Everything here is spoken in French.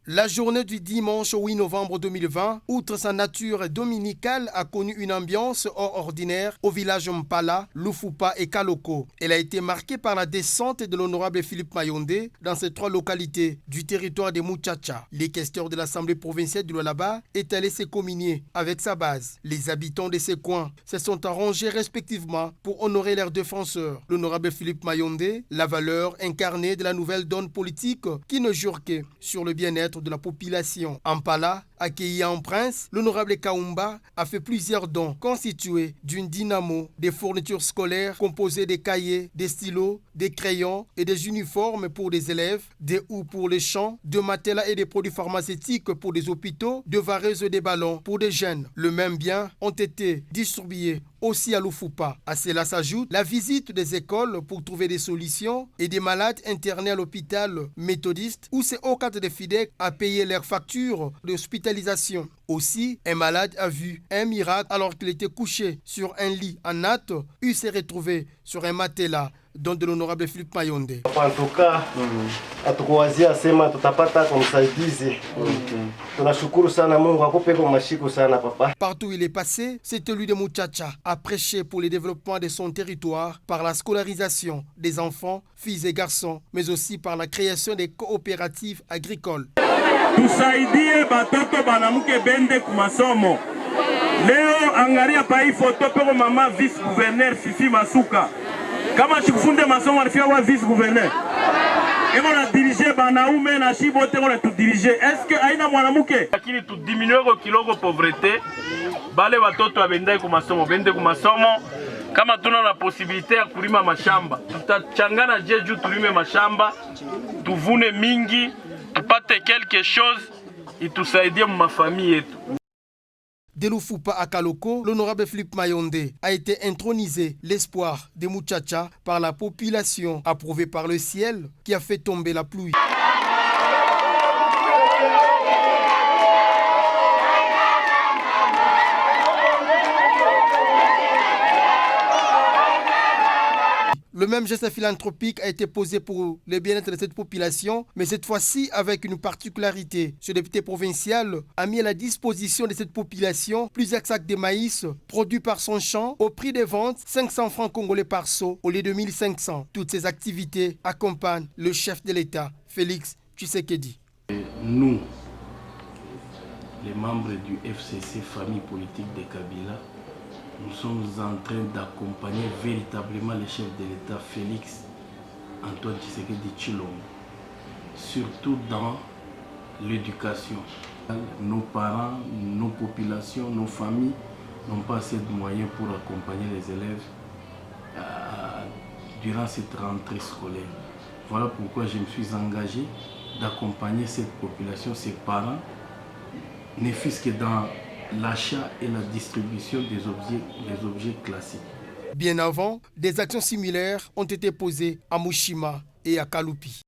La journée du dimanche 8 novembre 2020, outre sa nature dominicale, a connu une ambiance hors ordinaire au village Mpala, Lufupa et Kaloko. Elle a été marquée par la descente de l'honorable Philippe Mayonde dans ces trois localités du territoire des Muchacha. Les questeurs de l'Assemblée provinciale du Lualaba est allé se communier avec sa base. Les habitants de ces coins se sont arrangés respectivement pour honorer leurs défenseurs. L'honorable Philippe Mayonde, la valeur incarnée de la nouvelle donne politique qui ne jure que sur le bien-être de la population. Ampala, accueilli en prince, l'honorable Kaumba a fait plusieurs dons constitués d'une dynamo, des fournitures scolaires composées des cahiers, des stylos, des crayons et des uniformes pour des élèves, des houes pour les champs, de matelas et des produits pharmaceutiques pour des hôpitaux, de vareuses et des ballons pour des jeunes. Le même bien ont été distribués aussi à Lufupa. À cela s'ajoute la visite des écoles pour trouver des solutions et des malades internés à l'hôpital méthodiste où c'est au cadre des FIDEC à payer leurs factures d'hospitalisation. Aussi, un malade a vu un miracle alors qu'il était couché sur un lit en natte, il s'est retrouvé sur un matelas dont de l'honorable Philippe Mayonde. En tout cas, hatukuwazia sema tutapata kumsaidizi. Tunashukuru sana Mungu akupe kwa mashiko sana papa. Partout où il est passé, c'était lui de Muchacha a prêché pour le développement de son territoire par la scolarisation des enfants, filles et garçons, mais aussi par la création des coopératives agricoles. Tusaidie batoto banamuke bende kumasomo. Leo angalia pa hii foto peko mama vice gouverneur Fifi Masuka. Kama chikufunde masomo alifika wa vice gouverneur. Eko na diriger banaume na shibote ko na tu diriger. Est-ce que aina mwanamuke? Lakini tu diminuer ko kilogo pauvreté. Bale watoto abendai ku masomo, bende ku masomo. Kama tuna na possibilité ya kulima mashamba, tutachangana jeju tulime mashamba, tuvune mingi, tupate quelque chose itusaidie mu mafamille yetu. De Lufupa à Kaloko, l'honorable Philippe Mayonde a été intronisé, l'espoir des Muchacha par la population, approuvé par le ciel qui a fait tomber la pluie. Le même geste philanthropique a été posé pour le bien-être de cette population, mais cette fois-ci avec une particularité. Ce député provincial a mis à la disposition de cette population plusieurs sacs de maïs produits par son champ au prix de vente 500 francs congolais par seau au lieu de 1500. Toutes ces activités accompagnent le chef de l'État, Félix Tshisekedi. Nous, les membres du FCC, famille politique de Kabila, nous sommes en train d'accompagner véritablement le chef de l'État, Félix Antoine Tshisekedi Tshilombo, surtout dans l'éducation. Nos parents, nos populations, nos familles n'ont pas assez de moyens pour accompagner les élèves durant cette rentrée scolaire. Voilà pourquoi je me suis engagé d'accompagner cette population, ses parents, ne fût-ce que dans l'achat et la distribution des objets classiques. Bien avant, des actions similaires ont été posées à Mushima et à Kalupi.